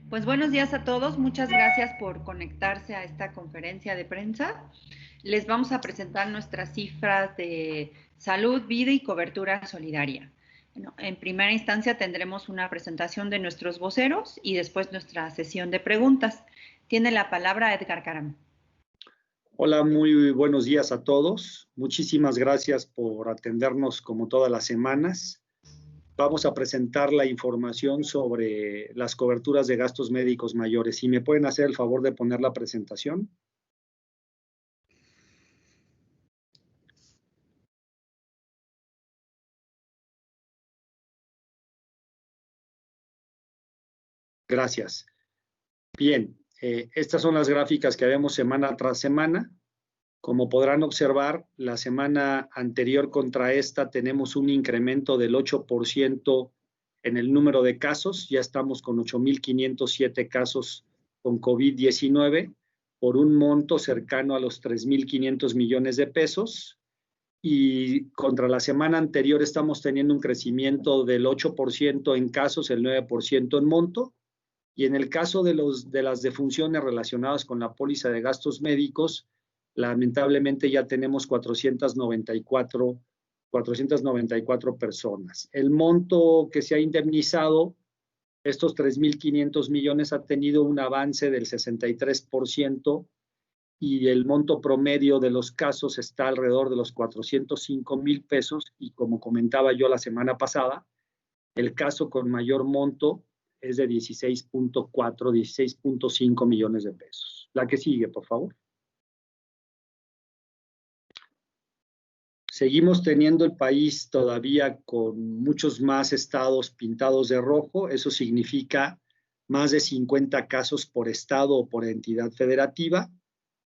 Pues buenos días a todos. Muchas gracias por conectarse a esta conferencia de prensa. Les vamos a presentar nuestras cifras de salud, vida y cobertura solidaria. Bueno, en primera instancia tendremos una presentación de nuestros voceros y después nuestra sesión de preguntas. Tiene la palabra Edgar Caram. Hola, muy buenos días a todos. Muchísimas gracias por atendernos como todas las semanas. Vamos a presentar la información sobre las coberturas de gastos médicos mayores. ¿Si me pueden hacer el favor de poner la presentación? Gracias. Bien, estas son las gráficas que vemos semana tras semana. Como podrán observar, la semana anterior contra esta tenemos un incremento del 8% en el número de casos. Ya estamos con 8,507 casos con COVID-19 por un monto cercano a los 3,500 millones de pesos. Y contra la semana anterior estamos teniendo un crecimiento del 8% en casos, el 9% en monto. Y en el caso de las defunciones relacionadas con la póliza de gastos médicos, lamentablemente ya tenemos 494 personas. El monto que se ha indemnizado, estos 3,500 millones, ha tenido un avance del 63% y el monto promedio de los casos está alrededor de los 405,000 pesos y como comentaba yo la semana pasada, el caso con mayor monto es de 16,5 millones de pesos. La que sigue, por favor. Seguimos teniendo el país todavía con muchos más estados pintados de rojo. Eso significa más de 50 casos por estado o por entidad federativa,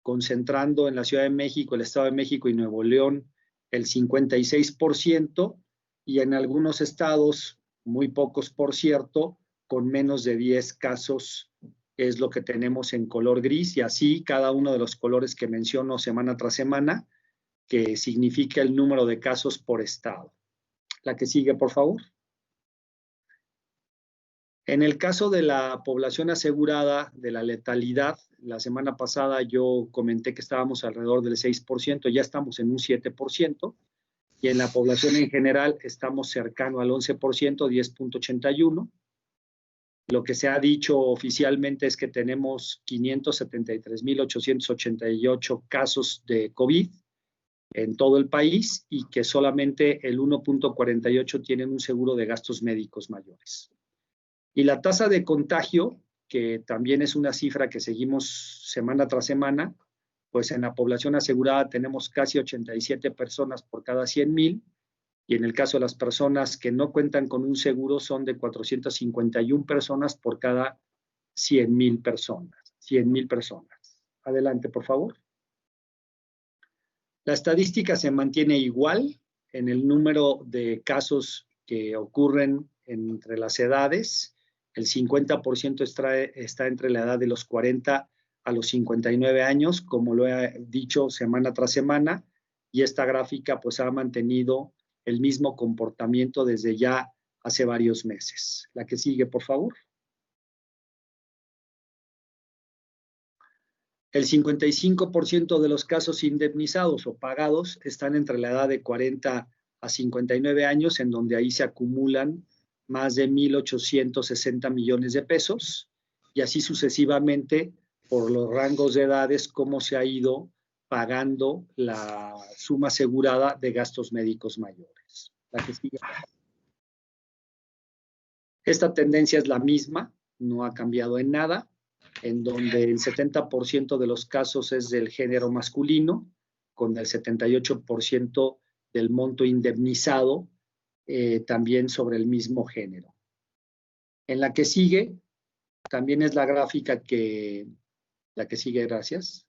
concentrando en la Ciudad de México, el Estado de México y Nuevo León el 56%, y en algunos estados, muy pocos por cierto, con menos de 10 casos es lo que tenemos en color gris, y así cada uno de los colores que menciono semana tras semana, que significa el número de casos por estado. La que sigue, por favor. En el caso de la población asegurada, de la letalidad, la semana pasada yo comenté que estábamos alrededor del 6%, ya estamos en un 7%, y en la población en general estamos cercano al 11%, 10,81%. Lo que se ha dicho oficialmente es que tenemos 573,888 casos de COVID en todo el país y que solamente el 1,48 tienen un seguro de gastos médicos mayores. Y la tasa de contagio, que también es una cifra que seguimos semana tras semana, pues en la población asegurada tenemos casi 87 personas por cada 100,000, y en el caso de las personas que no cuentan con un seguro son de 451 personas por cada 100,000 personas. 100,000 personas. Adelante, por favor. La estadística se mantiene igual en el número de casos que ocurren entre las edades. El 50% está entre la edad de los 40 a los 59 años, como lo he dicho semana tras semana, y esta gráfica pues ha mantenido el mismo comportamiento desde ya hace varios meses. La que sigue, por favor. El 55% de los casos indemnizados o pagados están entre la edad de 40 a 59 años, en donde ahí se acumulan más de 1,860 millones de pesos, y así sucesivamente por los rangos de edades, cómo se ha ido pagando la suma asegurada de gastos médicos mayores. La que sigue. Esta tendencia es la misma, no ha cambiado en nada, en donde el 70% de los casos es del género masculino, con el 78% del monto indemnizado también sobre el mismo género. En la que sigue, también es la gráfica la que sigue, gracias.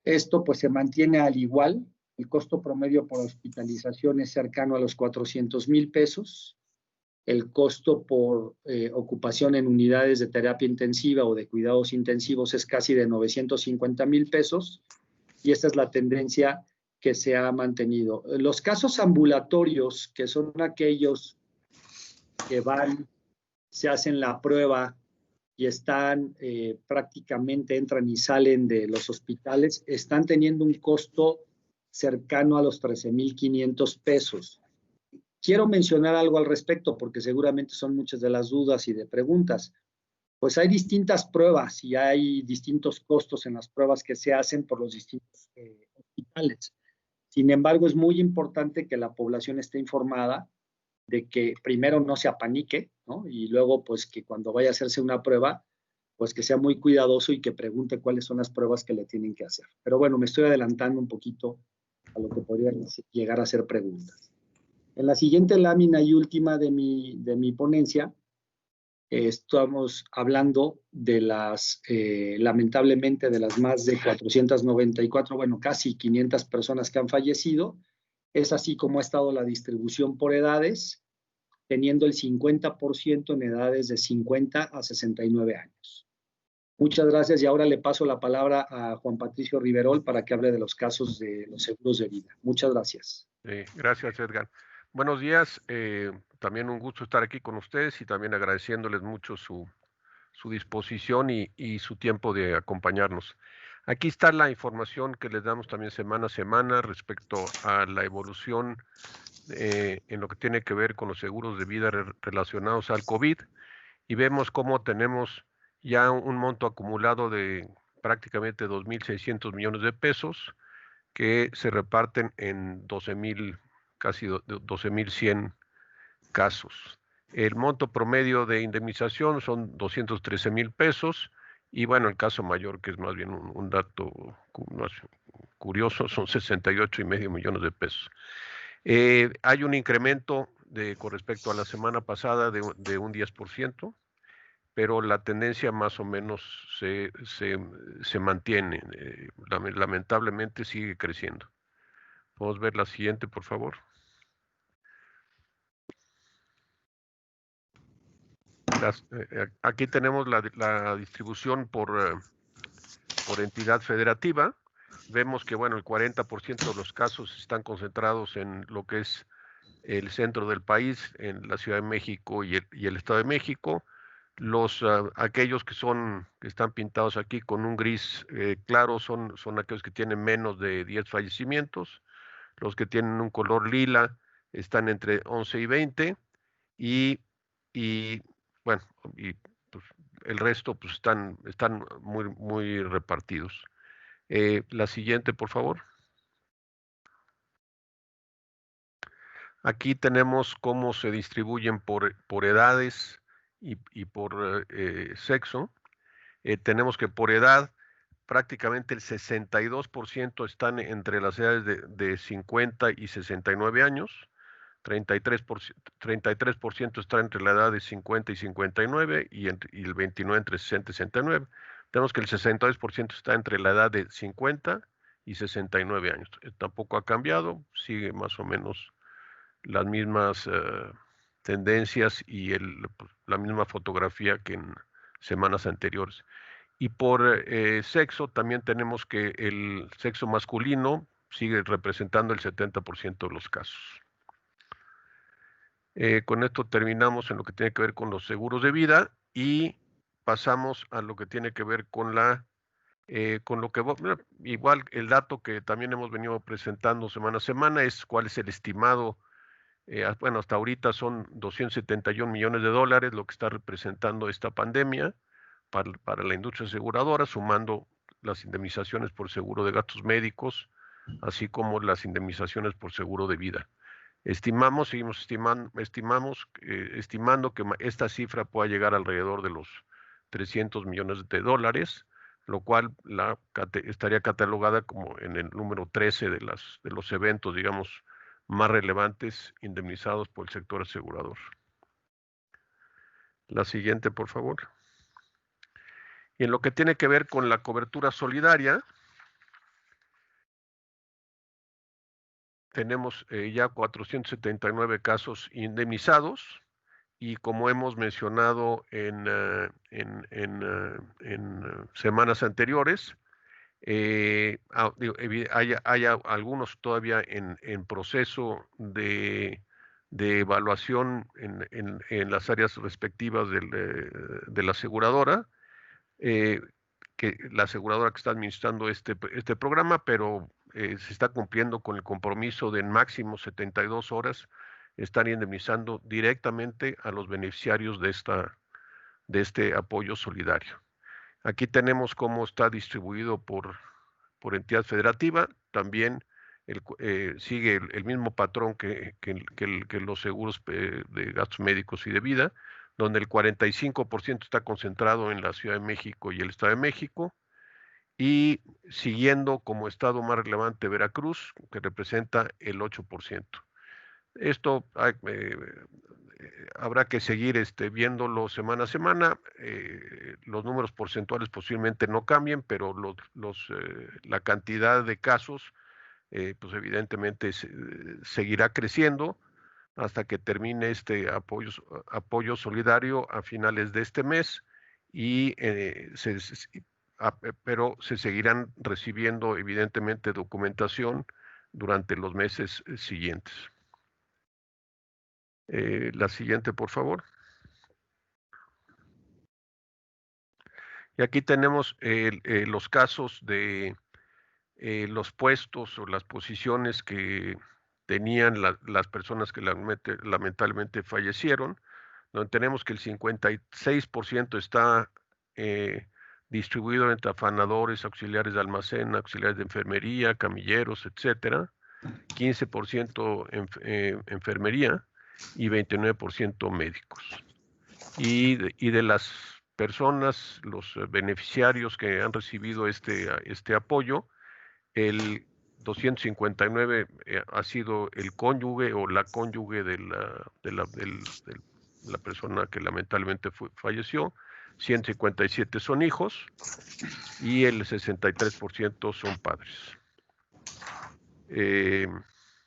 Esto pues se mantiene al igual, el costo promedio por hospitalización es cercano a los 400,000 pesos, el costo por ocupación en unidades de terapia intensiva o de cuidados intensivos es casi de 950,000 pesos, y esta es la tendencia que se ha mantenido. Los casos ambulatorios, que son aquellos que van se hacen la prueba y están prácticamente entran y salen de los hospitales, están teniendo un costo cercano a los 13,500 pesos. Quiero mencionar algo al respecto porque seguramente son muchas de las dudas y de preguntas. Pues hay distintas pruebas y hay distintos costos en las pruebas que se hacen por los distintos hospitales. Sin embargo, es muy importante que la población esté informada de que primero no se apanique, ¿no? Y luego, pues, que cuando vaya a hacerse una prueba, pues que sea muy cuidadoso y que pregunte cuáles son las pruebas que le tienen que hacer. Pero bueno, me estoy adelantando un poquito a lo que podrían llegar a ser preguntas. En la siguiente lámina y última de mi ponencia, estamos hablando de las, lamentablemente, de las más de 494, bueno, casi 500 personas que han fallecido. Es así como ha estado la distribución por edades, teniendo el 50% en edades de 50 a 69 años. Muchas gracias y ahora le paso la palabra a Juan Patricio Riverol para que hable de los casos de los seguros de vida. Muchas gracias. Gracias, Edgar. Buenos días. También un gusto estar aquí con ustedes y también agradeciéndoles mucho su disposición y su tiempo de acompañarnos. Aquí está la información que les damos también semana a semana respecto a la evolución en lo que tiene que ver con los seguros de vida relacionados al COVID, y vemos cómo tenemos ya un monto acumulado de prácticamente 2.600 millones de pesos que se reparten en 12,000, casi 12,100 casos. El monto promedio de indemnización son 213,000 pesos y bueno, el caso mayor, que es más bien un dato curioso, son 68,5 millones de pesos. Hay un incremento con respecto a la semana pasada de un 10%, pero la tendencia más o menos se mantiene. Lamentablemente sigue creciendo. ¿Podemos ver la siguiente, por favor? Aquí tenemos la distribución por entidad federativa. Vemos que, bueno, el 40% de los casos están concentrados en lo que es el centro del país, en la Ciudad de México y el Estado de México. Aquellos que están pintados aquí con un gris claro son aquellos que tienen menos de 10 fallecimientos. Los que tienen un color lila están entre 11 y 20 y bueno, y pues, el resto pues están muy, muy repartidos. La siguiente, por favor. Aquí tenemos cómo se distribuyen por edades y por sexo. Tenemos que por edad prácticamente el 62% están entre las edades de 50 y 69 años, 33% está entre la edad de 50 y 59 y el 29% entre 60 y 69. Tenemos que el 62% está entre la edad de 50 y 69 años. Tampoco ha cambiado, sigue más o menos las mismas tendencias y la misma fotografía que en semanas anteriores. Y por sexo también tenemos que el sexo masculino sigue representando el 70% de los casos. Con esto terminamos en lo que tiene que ver con los seguros de vida y pasamos a lo que tiene que ver con igual el dato que también hemos venido presentando semana a semana es cuál es el estimado. Bueno, hasta ahorita son 271 millones de dólares lo que está representando esta pandemia para la industria aseguradora, sumando las indemnizaciones por seguro de gastos médicos, así como las indemnizaciones por seguro de vida. Seguimos estimando que esta cifra pueda llegar alrededor de los 300 millones de dólares, lo cual estaría catalogada como en el número 13 de los eventos, digamos, más relevantes indemnizados por el sector asegurador. La siguiente, por favor. Y en lo que tiene que ver con la cobertura solidaria, tenemos ya 479 casos indemnizados y como hemos mencionado en semanas anteriores, hay algunos todavía en proceso de de evaluación en las áreas respectivas de la aseguradora, que la aseguradora que está administrando este programa, pero se está cumpliendo con el compromiso de en máximo 72 horas estar indemnizando directamente a los beneficiarios de este apoyo solidario. Aquí tenemos cómo está distribuido por entidad federativa. También sigue el mismo patrón que los seguros de gastos médicos y de vida, donde el 45% está concentrado en la Ciudad de México y el Estado de México, y siguiendo como estado más relevante Veracruz, que representa el 8%. Esto habrá que seguir viéndolo semana a semana. Los números porcentuales posiblemente no cambien, pero la cantidad de casos, pues evidentemente seguirá creciendo hasta que termine este apoyo solidario a finales de este mes, y pero se seguirán recibiendo evidentemente documentación durante los meses siguientes. La siguiente, por favor. Y aquí tenemos los casos de los puestos o las posiciones que tenían las personas que lamentablemente fallecieron, donde tenemos que el 56% está distribuido entre afanadores, auxiliares de almacén, auxiliares de enfermería, camilleros, etcétera, 15% enfermería y 29% médicos. Y de las personas, los beneficiarios que han recibido este apoyo, el 259 ha sido el cónyuge o la cónyuge de la persona que lamentablemente falleció, 157 son hijos y el 63% son padres.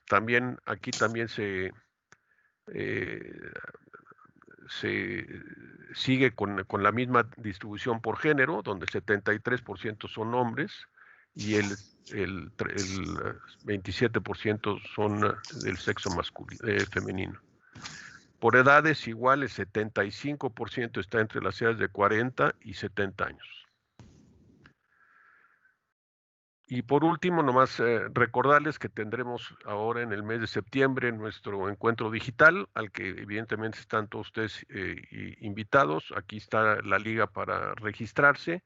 También aquí también se sigue con la misma distribución por género, donde el 73% son hombres y el 27% son del sexo femenino. Por edades igual, el 75% está entre las edades de 40 y 70 años. Y por último, nomás recordarles que tendremos ahora en el mes de septiembre nuestro encuentro digital, al que evidentemente están todos ustedes invitados. Aquí está la liga para registrarse.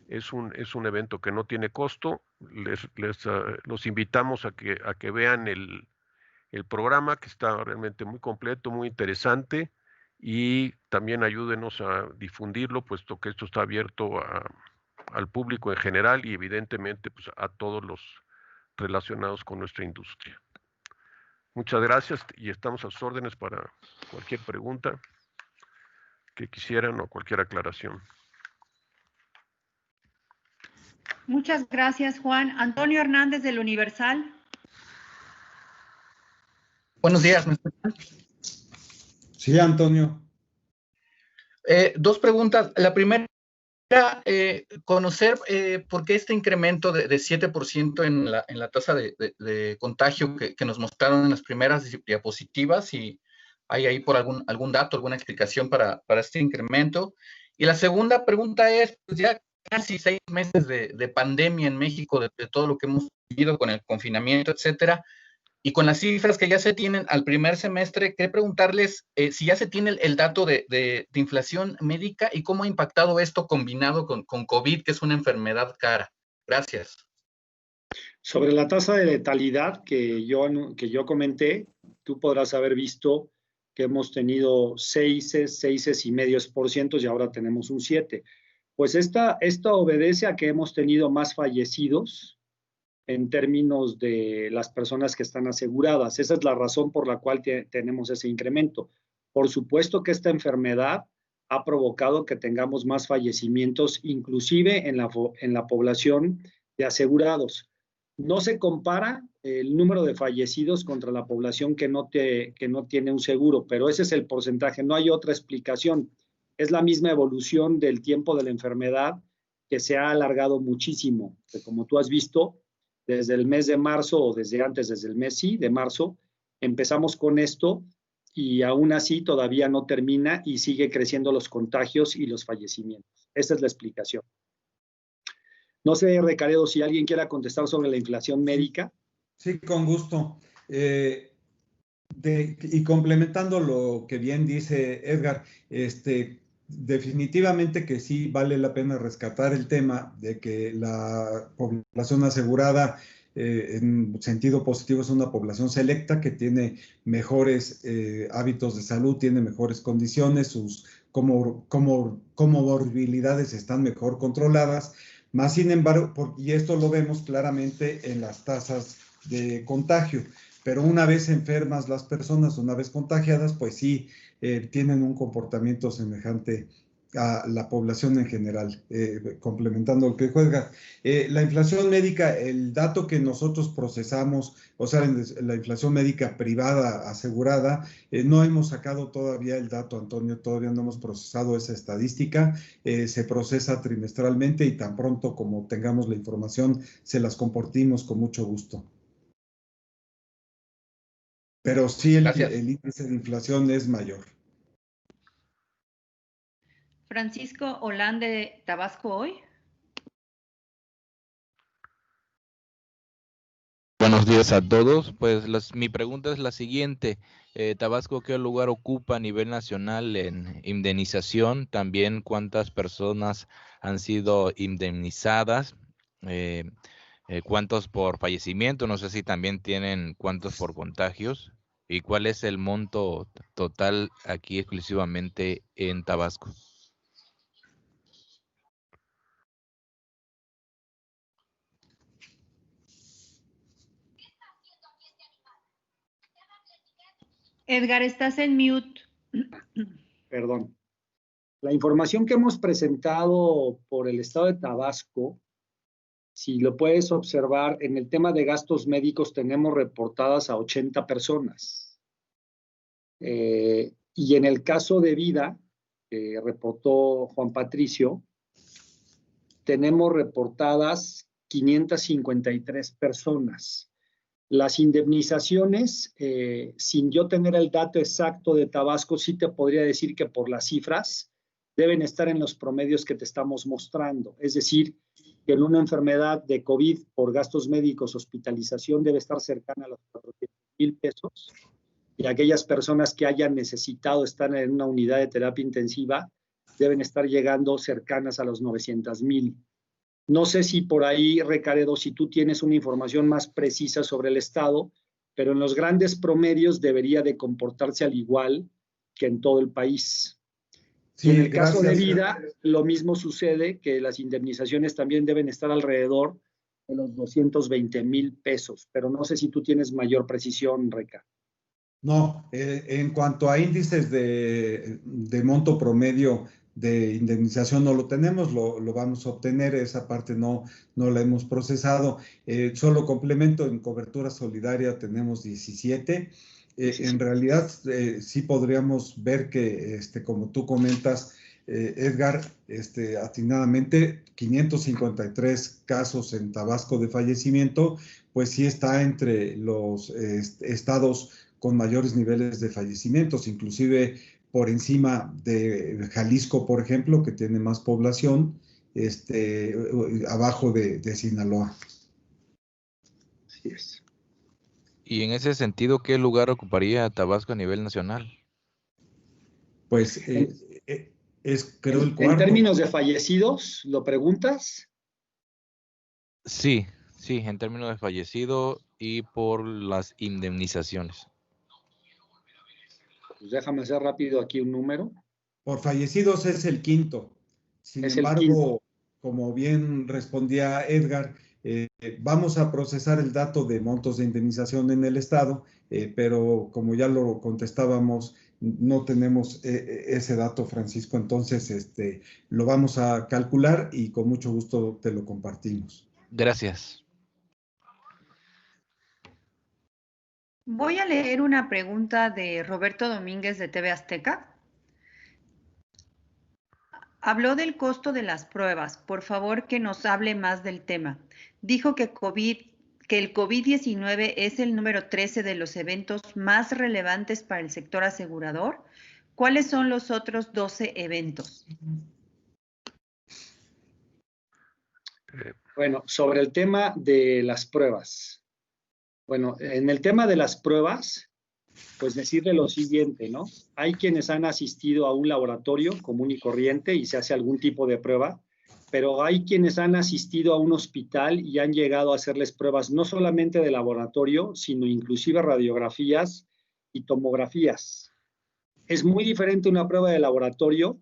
Es un evento que no tiene costo. Los invitamos a que vean el programa, que está realmente muy completo, muy interesante, y también ayúdenos a difundirlo, puesto que esto está abierto al público en general y evidentemente pues, a todos los relacionados con nuestra industria. Muchas gracias y estamos a sus órdenes para cualquier pregunta que quisieran o cualquier aclaración. Muchas gracias, Juan. Antonio Hernández del Universal. Buenos días, ¿me escuchan? Sí, Antonio. Dos preguntas. La primera, conocer por qué este incremento de 7% en la tasa de contagio que nos mostraron en las primeras diapositivas, y hay ahí por algún dato, alguna explicación para este incremento. Y la segunda pregunta es, pues ya casi 6 meses de pandemia en México, de todo lo que hemos vivido con el confinamiento, etcétera, y con las cifras que ya se tienen al primer semestre, quería preguntarles si ya se tiene el dato de inflación médica y cómo ha impactado esto combinado con COVID, que es una enfermedad cara. Gracias. Sobre la tasa de letalidad que yo comenté, tú podrás haber visto que hemos tenido 6,5% y ahora tenemos un 7%. Pues esta obedece a que hemos tenido más fallecidos en términos de las personas que están aseguradas. Esa es la razón por la cual tenemos ese incremento. Por supuesto que esta enfermedad ha provocado que tengamos más fallecimientos, inclusive en la población de asegurados. No se compara el número de fallecidos contra la población que no tiene un seguro, pero ese es el porcentaje, no hay otra explicación. Es la misma evolución del tiempo de la enfermedad que se ha alargado muchísimo. Como tú has visto, desde el mes de marzo o desde antes, desde el mes de marzo, empezamos con esto y aún así todavía no termina y sigue creciendo los contagios y los fallecimientos. Esa es la explicación. No sé, Recaredo, si alguien quiera contestar sobre la inflación médica. Sí, con gusto. Y complementando lo que bien dice Edgar, definitivamente que sí vale la pena rescatar el tema de que la población asegurada en sentido positivo es una población selecta que tiene mejores hábitos de salud, tiene mejores condiciones, sus comorbilidades están mejor controladas, más sin embargo, y esto lo vemos claramente en las tasas de contagio. Pero una vez enfermas las personas, una vez contagiadas, pues sí, tienen un comportamiento semejante a la población en general, complementando lo que dijo Edgar. La inflación médica, el dato que nosotros procesamos, o sea, la inflación médica privada asegurada, no hemos sacado todavía el dato, Antonio, todavía no hemos procesado esa estadística, se procesa trimestralmente y tan pronto como tengamos la información, se las compartimos con mucho gusto. Pero sí, el índice de inflación es mayor. Francisco Olán de Tabasco Hoy. Buenos días a todos. Pues mi pregunta es la siguiente. Tabasco, ¿qué lugar ocupa a nivel nacional en indemnización? También, ¿cuántas personas han sido indemnizadas? ¿Cuántos por fallecimiento? No sé si también tienen cuántos por contagios. ¿Y cuál es el monto total aquí exclusivamente en Tabasco? Edgar, estás en mute. Perdón. La información que hemos presentado por el estado de Tabasco, si lo puedes observar, en el tema de gastos médicos tenemos reportadas a 80 personas. Y en el caso de vida, que reportó Juan Patricio, tenemos reportadas 553 personas. Las indemnizaciones, sin yo tener el dato exacto de Tabasco, sí te podría decir que por las cifras deben estar en los promedios que te estamos mostrando. Es decir, que en una enfermedad de COVID por gastos médicos, hospitalización debe estar cercana a los 400,000 pesos. Y aquellas personas que hayan necesitado estar en una unidad de terapia intensiva deben estar llegando cercanas a los 900,000. No sé si por ahí, Recaredo, si tú tienes una información más precisa sobre el estado, pero en los grandes promedios debería de comportarse al igual que en todo el país. Sí, y en el caso de vida, lo mismo sucede, que las indemnizaciones también deben estar alrededor de los 220,000 pesos, pero no sé si tú tienes mayor precisión, Reca. No, en cuanto a índices de monto promedio de indemnización no lo tenemos, lo vamos a obtener, esa parte no la hemos procesado. Solo complemento, en cobertura solidaria tenemos 17. En realidad sí podríamos ver que, como tú comentas, Edgar, atinadamente 553 casos en Tabasco de fallecimiento, pues sí está entre los estados con mayores niveles de fallecimientos, inclusive por encima de Jalisco, por ejemplo, que tiene más población, abajo de Sinaloa. Así es. Y en ese sentido, ¿qué lugar ocuparía Tabasco a nivel nacional? Pues creo el cuarto. En términos de fallecidos, ¿lo preguntas? Sí, en términos de fallecido y por las indemnizaciones. Pues déjame hacer rápido aquí un número. Por fallecidos es el quinto. Sin embargo, como bien respondía Edgar, vamos a procesar el dato de montos de indemnización en el estado, pero como ya lo contestábamos, no tenemos ese dato, Francisco, entonces lo vamos a calcular y con mucho gusto te lo compartimos. Gracias. Voy a leer una pregunta de Roberto Domínguez de TV Azteca. Habló del costo de las pruebas. Por favor, que nos hable más del tema. Dijo que que el COVID-19 es el número 13 de los eventos más relevantes para el sector asegurador. ¿Cuáles son los otros 12 eventos? Bueno, sobre el tema de las pruebas. Bueno, en el tema de las pruebas, pues decirle lo siguiente, ¿no? Hay quienes han asistido a un laboratorio común y corriente y se hace algún tipo de prueba, pero hay quienes han asistido a un hospital y han llegado a hacerles pruebas no solamente de laboratorio, sino inclusive radiografías y tomografías. Es muy diferente una prueba de laboratorio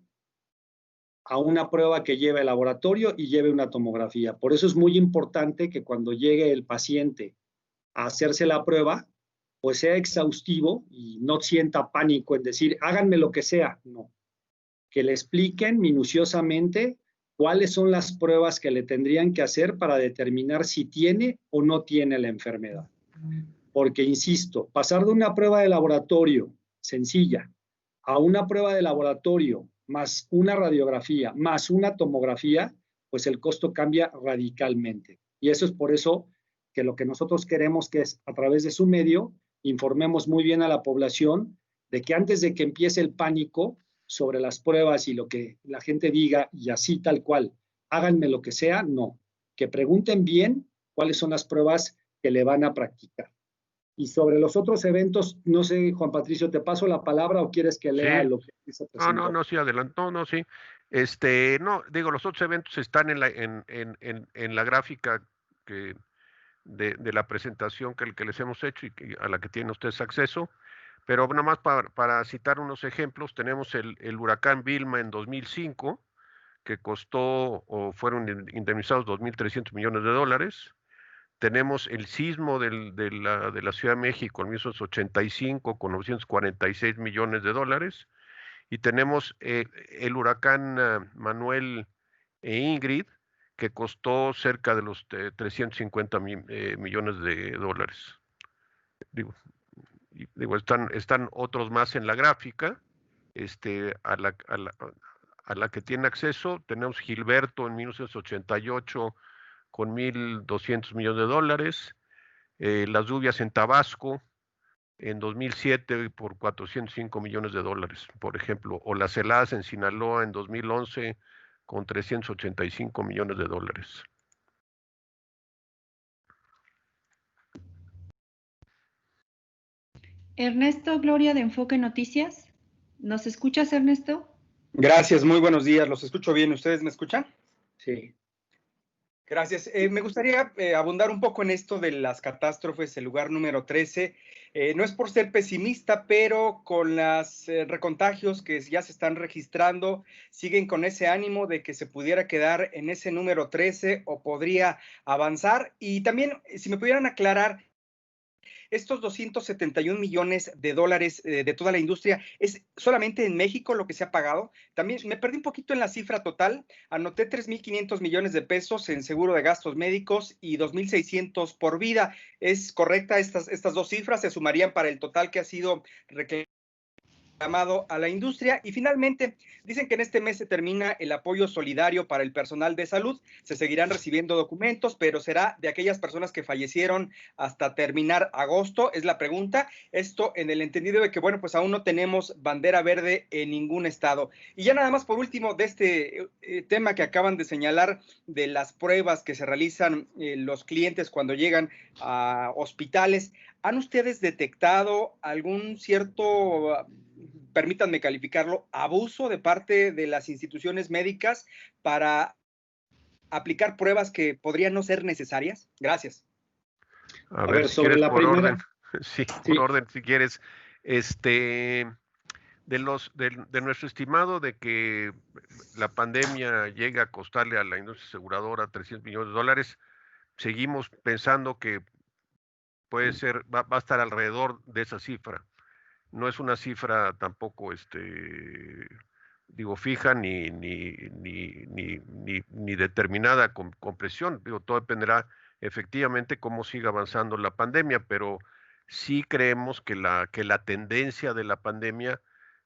a una prueba que lleve el laboratorio y lleve una tomografía. Por eso es muy importante que cuando llegue el paciente a hacerse la prueba, pues sea exhaustivo y no sienta pánico en decir, háganme lo que sea. No, que le expliquen minuciosamente cuáles son las pruebas que le tendrían que hacer para determinar si tiene o no tiene la enfermedad. Porque, insisto, pasar de una prueba de laboratorio sencilla a una prueba de laboratorio más una radiografía más una tomografía, pues el costo cambia radicalmente. Y eso es por eso que lo que nosotros queremos que es, a través de su medio, informemos muy bien a la población de que antes de que empiece el pánico sobre las pruebas y lo que la gente diga y así tal cual, háganme lo que sea, no. Que pregunten bien cuáles son las pruebas que le van a practicar. Y sobre los otros eventos, no sé, Juan Patricio, ¿te paso la palabra o quieres que lea lo que se presentó? No, sí, adelantó, no, sí. No, digo, los otros eventos están en la gráfica de la presentación que les hemos hecho y a la que tienen ustedes acceso. Pero nada más para citar unos ejemplos, tenemos el huracán Vilma en 2005, que costó o fueron indemnizados 2.300 millones de dólares. Tenemos el sismo de la Ciudad de México en 1985 con 946 millones de dólares. Y tenemos el huracán Manuel e Ingrid, que costó cerca de los 350 millones de dólares. Digo, están otros más en la gráfica. A la que tiene acceso, tenemos Gilberto en 1988 con 1.200 millones de dólares, las lluvias en Tabasco en 2007 por 405 millones de dólares, por ejemplo, o las heladas en Sinaloa en 2011 con 385 millones de dólares. Ernesto Gloria de Enfoque Noticias. ¿Nos escuchas, Ernesto? Gracias, muy buenos días. Los escucho bien. ¿Ustedes me escuchan? Sí. Gracias. Me gustaría abundar un poco en esto de las catástrofes, el lugar número 13. No es por ser pesimista, pero con los recontagios que ya se están registrando, siguen con ese ánimo de que se pudiera quedar en ese número 13 o podría avanzar. Y también, si me pudieran aclarar, estos 271 millones de dólares de toda la industria, ¿es solamente en México lo que se ha pagado? También me perdí un poquito en la cifra total. Anoté 3.500 millones de pesos en seguro de gastos médicos y 2.600 por vida. ¿Es correcta estas dos cifras? ¿Se sumarían para el total que ha sido reclamado a la industria? Y finalmente, dicen que en este mes se termina el apoyo solidario para el personal de salud. Se seguirán recibiendo documentos, pero será de aquellas personas que fallecieron hasta terminar agosto, es la pregunta. Esto en el entendido de que, bueno, pues aún no tenemos bandera verde en ningún estado. Y ya nada más por último, de este tema que acaban de señalar, de las pruebas que se realizan los clientes cuando llegan a hospitales, ¿han ustedes detectado algún cierto, permítanme calificarlo, abuso de parte de las instituciones médicas para aplicar pruebas que podrían no ser necesarias? Gracias. A ver, si sobre la primera. Orden. Sí, sí, por orden, si quieres. De nuestro estimado de que la pandemia llega a costarle a la industria aseguradora 300 millones de dólares, seguimos pensando que puede ser, va a estar alrededor de esa cifra. No es una cifra tampoco, fija ni determinada con presión. Todo dependerá efectivamente cómo siga avanzando la pandemia, pero sí creemos que la tendencia de la pandemia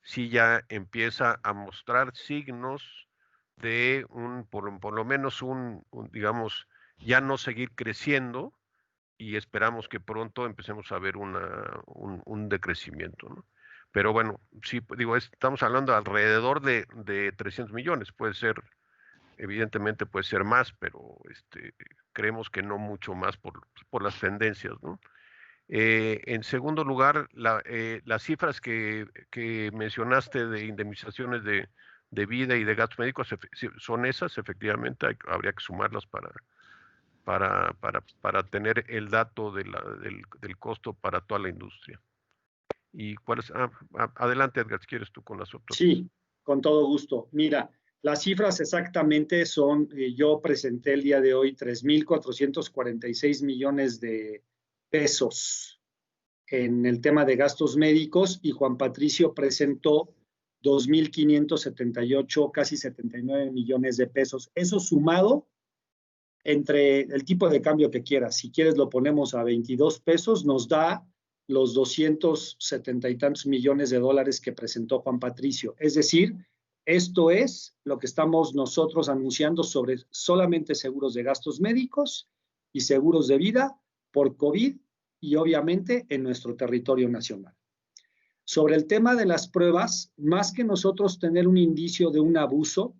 sí ya empieza a mostrar signos de por lo menos digamos, ya no seguir creciendo y esperamos que pronto empecemos a ver un decrecimiento, ¿no? Pero bueno, sí, digo, estamos hablando alrededor de 300 millones, puede ser, evidentemente puede ser más, pero creemos que no mucho más por las tendencias, ¿no? En segundo lugar, las cifras que mencionaste de indemnizaciones de vida y de gastos médicos son esas, efectivamente, habría que sumarlas para tener el dato del costo para toda la industria. ¿Y cuáles? Adelante, Edgar, si quieres tú con las otras. Sí, con todo gusto. Mira, las cifras exactamente son, yo presenté el día de hoy 3,446 millones de pesos en el tema de gastos médicos y Juan Patricio presentó 2,578, casi 79 millones de pesos. Eso sumado entre el tipo de cambio que quieras. Si quieres lo ponemos a 22 pesos, nos da los 270 y tantos millones de dólares que presentó Juan Patricio. Es decir, esto es lo que estamos nosotros anunciando sobre solamente seguros de gastos médicos y seguros de vida por COVID y obviamente en nuestro territorio nacional. Sobre el tema de las pruebas, más que nosotros tener un indicio de un abuso,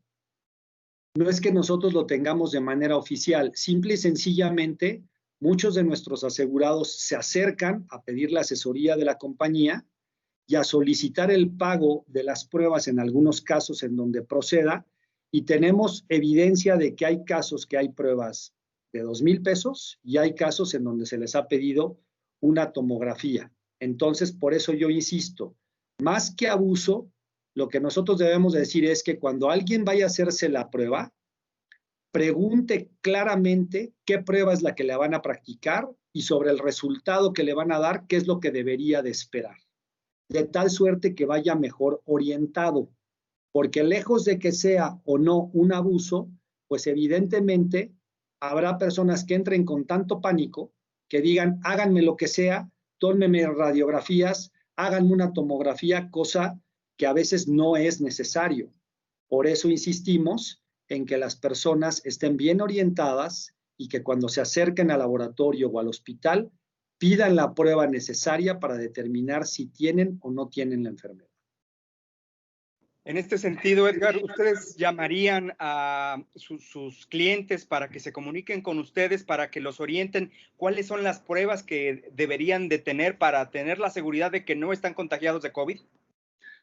no es que nosotros lo tengamos de manera oficial, simple y sencillamente muchos de nuestros asegurados se acercan a pedir la asesoría de la compañía y a solicitar el pago de las pruebas en algunos casos en donde proceda, y tenemos evidencia de que hay casos que hay pruebas de 2,000 pesos y hay casos en donde se les ha pedido una tomografía. Entonces, por eso yo insisto, más que abuso, lo que nosotros debemos decir es que cuando alguien vaya a hacerse la prueba, pregunte claramente qué prueba es la que le van a practicar y sobre el resultado que le van a dar, qué es lo que debería de esperar. De tal suerte que vaya mejor orientado, porque lejos de que sea o no un abuso, pues evidentemente habrá personas que entren con tanto pánico que digan, háganme lo que sea, tómenme radiografías, háganme una tomografía, cosa que a veces no es necesario. Por eso insistimos en que las personas estén bien orientadas y que cuando se acerquen al laboratorio o al hospital pidan la prueba necesaria para determinar si tienen o no tienen la enfermedad. En este sentido, Edgar, ¿ustedes llamarían a sus clientes para que se comuniquen con ustedes, para que los orienten cuáles son las pruebas que deberían de tener para tener la seguridad de que no están contagiados de COVID?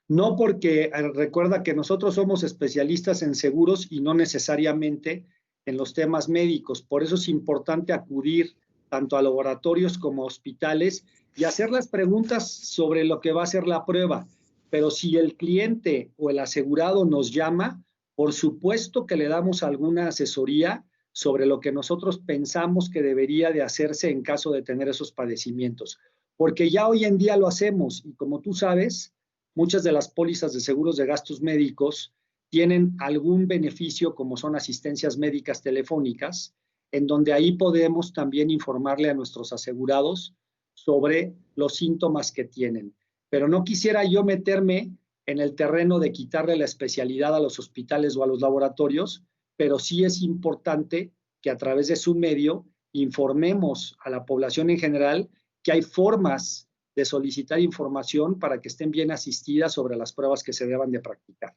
No, porque recuerda que nosotros somos especialistas en seguros y no necesariamente en los temas médicos. Por eso es importante acudir tanto a laboratorios como a hospitales y hacer las preguntas sobre lo que va a ser la prueba. Pero si el cliente o el asegurado nos llama, por supuesto que le damos alguna asesoría sobre lo que nosotros pensamos que debería de hacerse en caso de tener esos padecimientos. Porque ya hoy en día lo hacemos y como tú sabes, muchas de las pólizas de seguros de gastos médicos tienen algún beneficio como son asistencias médicas telefónicas, en donde ahí podemos también informarle a nuestros asegurados sobre los síntomas que tienen. Pero no quisiera yo meterme en el terreno de quitarle la especialidad a los hospitales o a los laboratorios, pero sí es importante que a través de su medio informemos a la población en general que hay formas de solicitar información para que estén bien asistidas sobre las pruebas que se deban de practicar.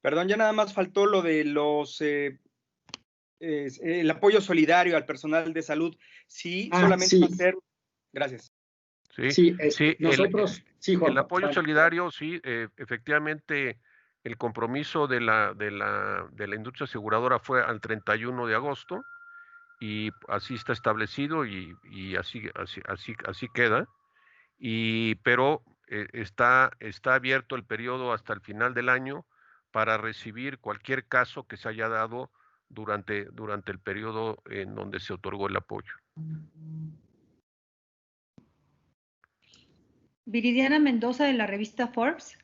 Perdón, ya nada más faltó lo de el apoyo solidario al personal de salud. Sí, solamente sí. va a ser... Gracias. Nosotros, el apoyo solidario, sí, efectivamente, el compromiso de la industria aseguradora fue al 31 de agosto y así está establecido y así queda. Pero está abierto el periodo hasta el final del año para recibir cualquier caso que se haya dado durante el periodo en donde se otorgó el apoyo. Viridiana Mendoza, de la revista Forbes.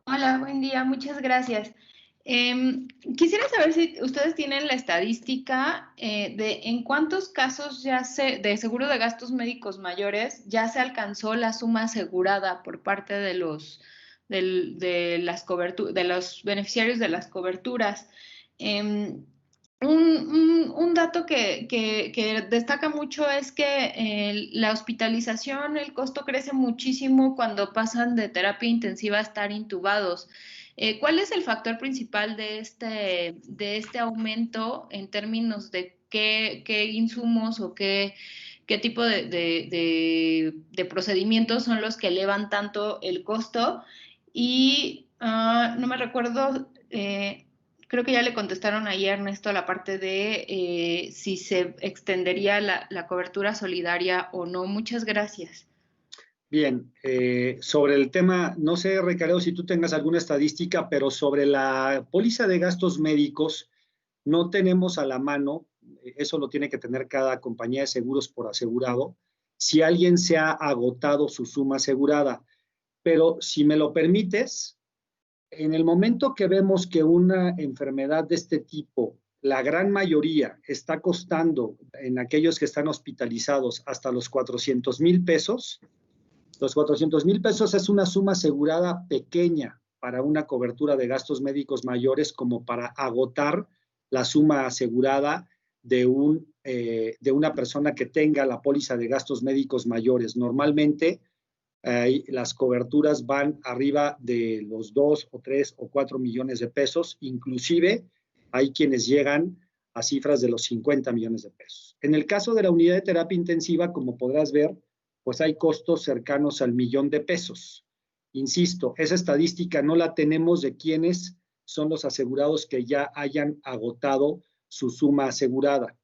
Hola, buen día, muchas gracias. Quisiera saber si ustedes tienen la estadística de en cuántos casos de seguro de gastos médicos mayores ya se alcanzó la suma asegurada por parte de los de los beneficiarios de las coberturas. Un dato que destaca mucho es que la hospitalización, el costo crece muchísimo cuando pasan de terapia intensiva a estar intubados. ¿Cuál es el factor principal de este aumento en términos de qué insumos o qué tipo de procedimientos son los que elevan tanto el costo? Y no me recuerdo, creo que ya le contestaron ayer, Ernesto, la parte de si se extendería la cobertura solidaria o no. Muchas gracias. Bien, sobre el tema, no sé, Ricardo, si tú tengas alguna estadística, pero sobre la póliza de gastos médicos, no tenemos a la mano, eso lo tiene que tener cada compañía de seguros por asegurado, si alguien se ha agotado su suma asegurada. Pero si me lo permites, en el momento que vemos que una enfermedad de este tipo, la gran mayoría está costando en aquellos que están hospitalizados hasta los 400,000 pesos, los 400,000 pesos es una suma asegurada pequeña para una cobertura de gastos médicos mayores como para agotar la suma asegurada de una persona que tenga la póliza de gastos médicos mayores. Normalmente las coberturas van arriba de los 2 o 3 o 4 millones de pesos, inclusive hay quienes llegan a cifras de los 50 millones de pesos. En el caso de la unidad de terapia intensiva, como podrás ver, pues hay costos cercanos al 1,000,000 de pesos. Insisto, esa estadística no la tenemos de quiénes son los asegurados que ya hayan agotado su suma asegurada.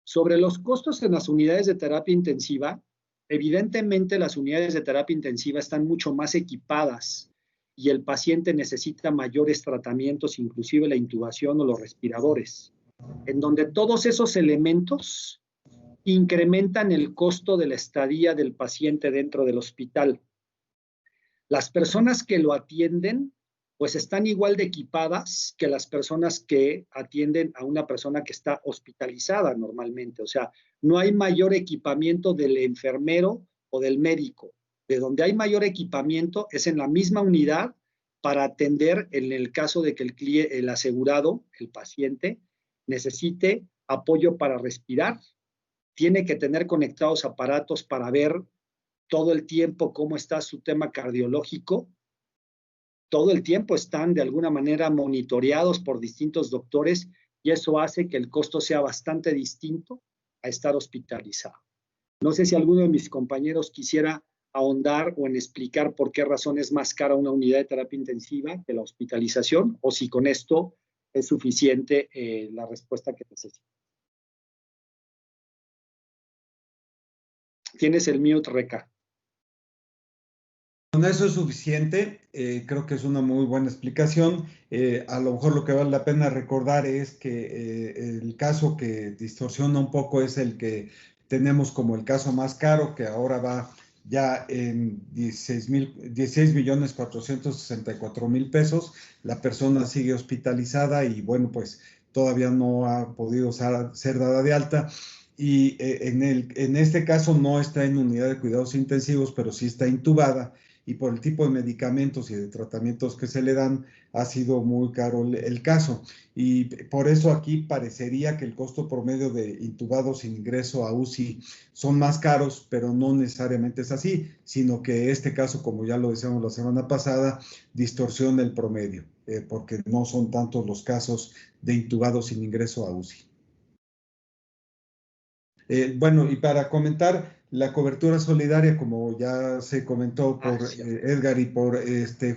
Sobre los costos en las unidades de terapia intensiva, evidentemente las unidades de terapia intensiva están mucho más equipadas y el paciente necesita mayores tratamientos, inclusive la intubación o los respiradores, en donde todos esos elementos incrementan el costo de la estadía del paciente dentro del hospital. Las personas que lo atienden, pues están igual de equipadas que las personas que atienden a una persona que está hospitalizada normalmente. O sea, no hay mayor equipamiento del enfermero o del médico. De donde hay mayor equipamiento es en la misma unidad para atender en el caso de que el asegurado, el paciente, necesite apoyo para respirar. Tiene que tener conectados aparatos para ver todo el tiempo cómo está su tema cardiológico. Todo el tiempo están de alguna manera monitoreados por distintos doctores y eso hace que el costo sea bastante distinto a estar hospitalizado. No sé si alguno de mis compañeros quisiera ahondar o en explicar por qué razón es más cara una unidad de terapia intensiva que la hospitalización o si con esto es suficiente la respuesta que necesito. Tienes el mute, Reca. Con eso es suficiente, creo que es una muy buena explicación. A lo mejor lo que vale la pena recordar es que el caso que distorsiona un poco es el que tenemos como el caso más caro, que ahora va ya en 16,464,000 pesos. La persona sigue hospitalizada y bueno, pues todavía no ha podido ser dada de alta. Y en este caso no está en unidad de cuidados intensivos, pero sí está intubada. Y por el tipo de medicamentos y de tratamientos que se le dan, ha sido muy caro el caso. Y por eso aquí parecería que el costo promedio de intubados sin ingreso a UCI son más caros, pero no necesariamente es así, sino que este caso, como ya lo decíamos la semana pasada, distorsiona el promedio, porque no son tantos los casos de intubados sin ingreso a UCI. Bueno, y para comentar, la cobertura solidaria, como ya se comentó por Edgar y por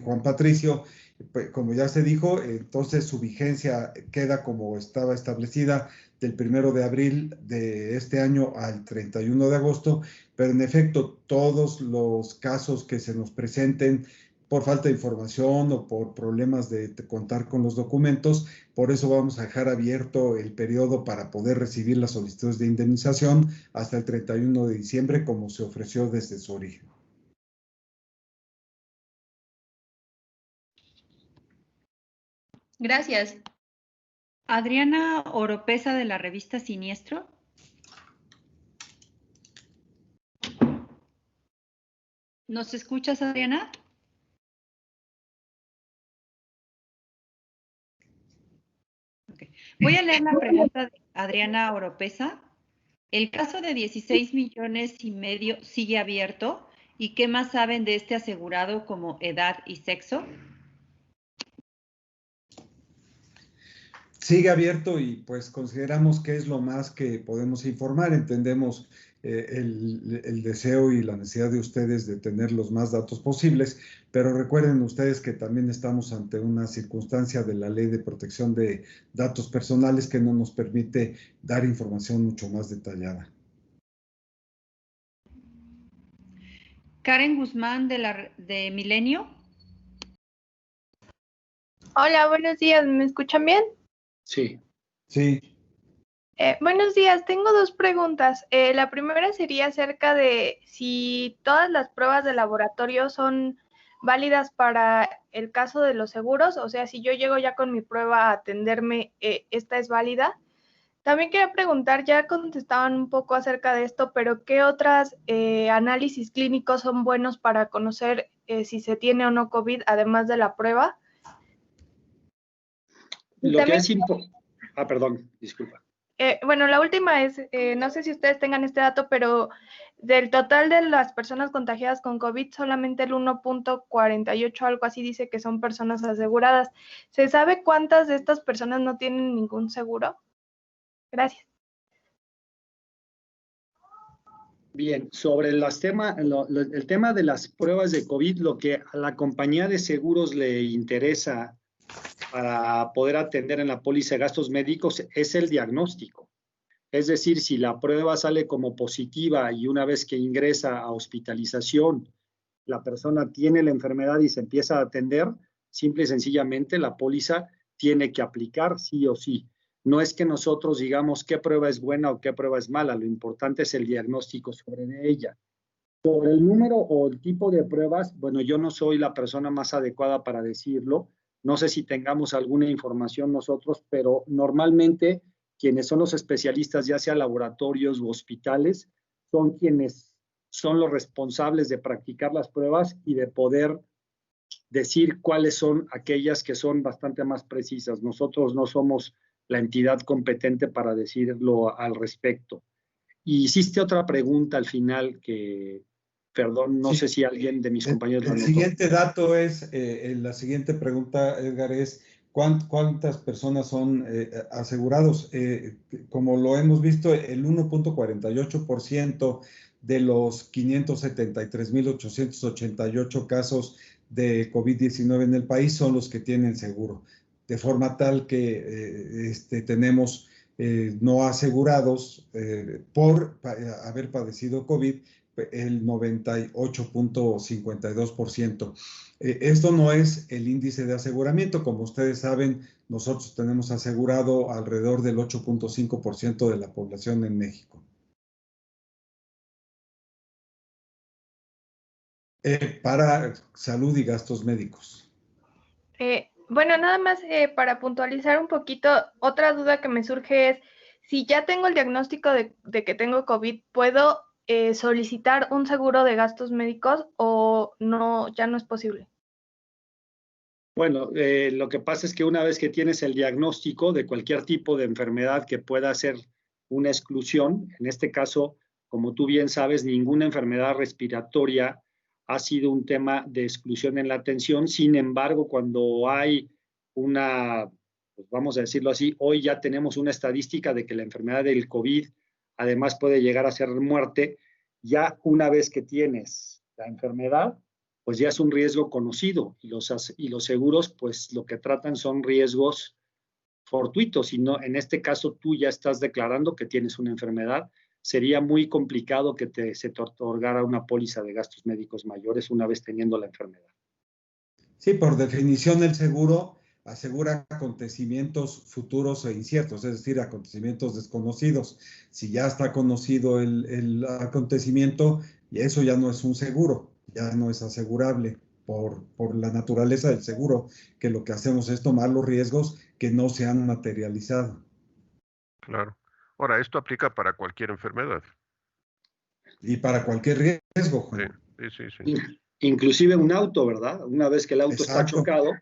Juan Patricio, pues, como ya se dijo, entonces su vigencia queda como estaba establecida del 1 de abril de este año al 31 de agosto, pero en efecto todos los casos que se nos presenten por falta de información o por problemas de contar con los documentos, por eso vamos a dejar abierto el periodo para poder recibir las solicitudes de indemnización hasta el 31 de diciembre, como se ofreció desde su origen. Gracias. Adriana Oropesa, de la revista Siniestro. ¿Nos escuchas, Adriana? Voy a leer la pregunta de Adriana Oropesa. ¿El caso de 16 millones y medio sigue abierto? ¿Y qué más saben de este asegurado como edad y sexo? Sigue abierto y pues consideramos que es lo más que podemos informar. Entendemos el deseo y la necesidad de ustedes de tener los más datos posibles, pero recuerden ustedes que también estamos ante una circunstancia de la Ley de Protección de Datos Personales que no nos permite dar información mucho más detallada. Karen Guzmán de Milenio. Hola, buenos días. ¿Me escuchan bien? Sí. Sí. Buenos días. Tengo dos preguntas. La primera sería acerca de si todas las pruebas de laboratorio son válidas para el caso de los seguros. O sea, si yo llego ya con mi prueba a atenderme, ¿esta es válida? También quería preguntar, ya contestaban un poco acerca de esto, pero ¿qué otros análisis clínicos son buenos para conocer si se tiene o no COVID, además de la prueba? Perdón, disculpa. Bueno, la última es, no sé si ustedes tengan este dato, pero del total de las personas contagiadas con COVID, solamente el 1.48, algo así, dice que son personas aseguradas. ¿Se sabe cuántas de estas personas no tienen ningún seguro? Gracias. Bien, sobre el tema de las pruebas de COVID, lo que a la compañía de seguros le interesa para poder atender en la póliza de gastos médicos es el diagnóstico. Es decir, si la prueba sale como positiva y una vez que ingresa a hospitalización, la persona tiene la enfermedad y se empieza a atender, simple y sencillamente la póliza tiene que aplicar sí o sí. No es que nosotros digamos qué prueba es buena o qué prueba es mala, lo importante es el diagnóstico sobre ella. Sobre el número o el tipo de pruebas, bueno, yo no soy la persona más adecuada para decirlo. No sé si tengamos alguna información nosotros, pero normalmente quienes son los especialistas, ya sea laboratorios u hospitales, son quienes son los responsables de practicar las pruebas y de poder decir cuáles son aquellas que son bastante más precisas. Nosotros no somos la entidad competente para decirlo al respecto. Y hiciste otra pregunta al final que, perdón, no sé si alguien de mis compañeros lo anotó. El siguiente dato es, la siguiente pregunta, Edgar, es ¿cuántas personas son asegurados? Como lo hemos visto, el 1.48% de los 573,888 casos de COVID-19 en el país son los que tienen seguro, de forma tal que tenemos no asegurados por haber padecido COVID el 98.52%. Esto no es el índice de aseguramiento. Como ustedes saben, nosotros tenemos asegurado alrededor del 8.5% de la población en México. Para salud y gastos médicos. Bueno, nada más para puntualizar un poquito, otra duda que me surge es, si ya tengo el diagnóstico de que tengo COVID, ¿puedo solicitar un seguro de gastos médicos o no, ya no es posible? Bueno, lo que pasa es que una vez que tienes el diagnóstico de cualquier tipo de enfermedad que pueda ser una exclusión, en este caso, como tú bien sabes, ninguna enfermedad respiratoria ha sido un tema de exclusión en la atención. Sin embargo, cuando hay una, pues vamos a decirlo así, hoy ya tenemos una estadística de que la enfermedad del COVID además puede llegar a ser muerte. Ya una vez que tienes la enfermedad, pues ya es un riesgo conocido y los seguros pues lo que tratan son riesgos fortuitos y no, en este caso tú ya estás declarando que tienes una enfermedad. Sería muy complicado que se te otorgara una póliza de gastos médicos mayores una vez teniendo la enfermedad. Sí, por definición el seguro asegura acontecimientos futuros e inciertos, es decir, acontecimientos desconocidos. Si ya está conocido el acontecimiento, eso ya no es un seguro, ya no es asegurable por la naturaleza del seguro, que lo que hacemos es tomar los riesgos que no se han materializado. Claro. Ahora, esto aplica para cualquier enfermedad. Y para cualquier riesgo, Juan. Sí. Inclusive un auto, ¿verdad? Una vez que el auto Exacto. está chocado,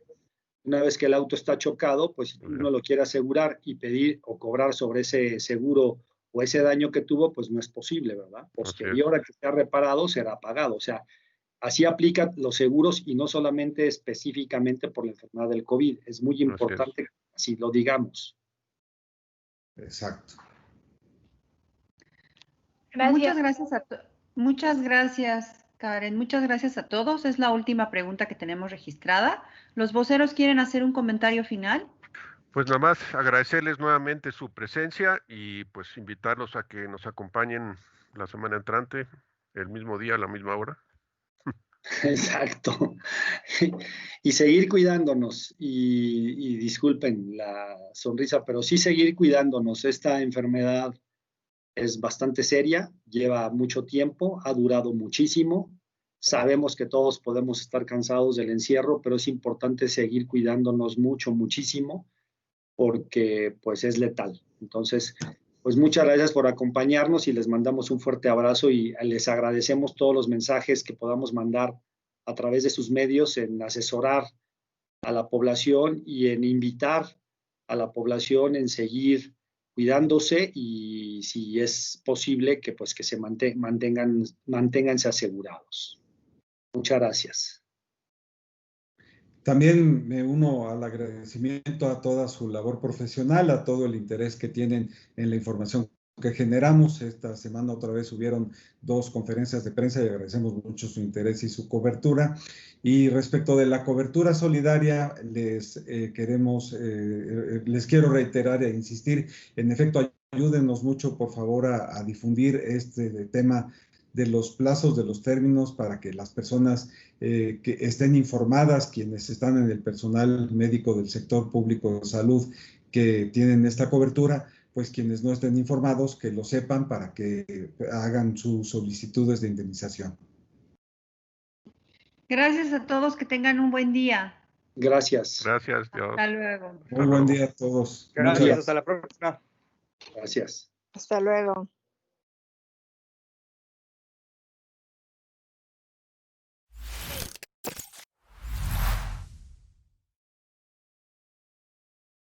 Una vez que el auto está chocado, pues uno lo quiere asegurar y pedir o cobrar sobre ese seguro o ese daño que tuvo, pues no es posible, ¿verdad? Posterior a que sea reparado, será pagado. O sea, así aplican los seguros y no solamente específicamente por la enfermedad del COVID. Es muy importante que así lo digamos. Exacto. Gracias. Muchas gracias, Karen. Muchas gracias a todos. Es la última pregunta que tenemos registrada. ¿Los voceros quieren hacer un comentario final? Pues nada más agradecerles nuevamente su presencia y pues invitarlos a que nos acompañen la semana entrante, el mismo día, a la misma hora. Exacto. Y seguir cuidándonos. Y disculpen la sonrisa, pero sí seguir cuidándonos. Esta enfermedad es bastante seria, lleva mucho tiempo, ha durado muchísimo. Sabemos que todos podemos estar cansados del encierro, pero es importante seguir cuidándonos muchísimo, porque pues es letal. Entonces, pues muchas gracias por acompañarnos y les mandamos un fuerte abrazo y les agradecemos todos los mensajes que podamos mandar a través de sus medios en asesorar a la población y en invitar a la población en seguir cuidándose y si es posible que pues que se manténganse asegurados. Muchas gracias. También me uno al agradecimiento a toda su labor profesional, a todo el interés que tienen en la información que generamos. Esta semana otra vez hubieron 2 conferencias de prensa y agradecemos mucho su interés y su cobertura. Y respecto de la cobertura solidaria, les quiero reiterar e insistir, en efecto, ayúdenos mucho, por favor, a difundir este tema de los plazos, de los términos, para que las personas que estén informadas, quienes están en el personal médico del sector público de salud que tienen esta cobertura, pues quienes no estén informados, que lo sepan para que hagan sus solicitudes de indemnización. Gracias a todos, que tengan un buen día. Gracias. Gracias, Dios. Hasta luego. Muy buen día a todos. Gracias, hasta la próxima. Gracias. Hasta luego.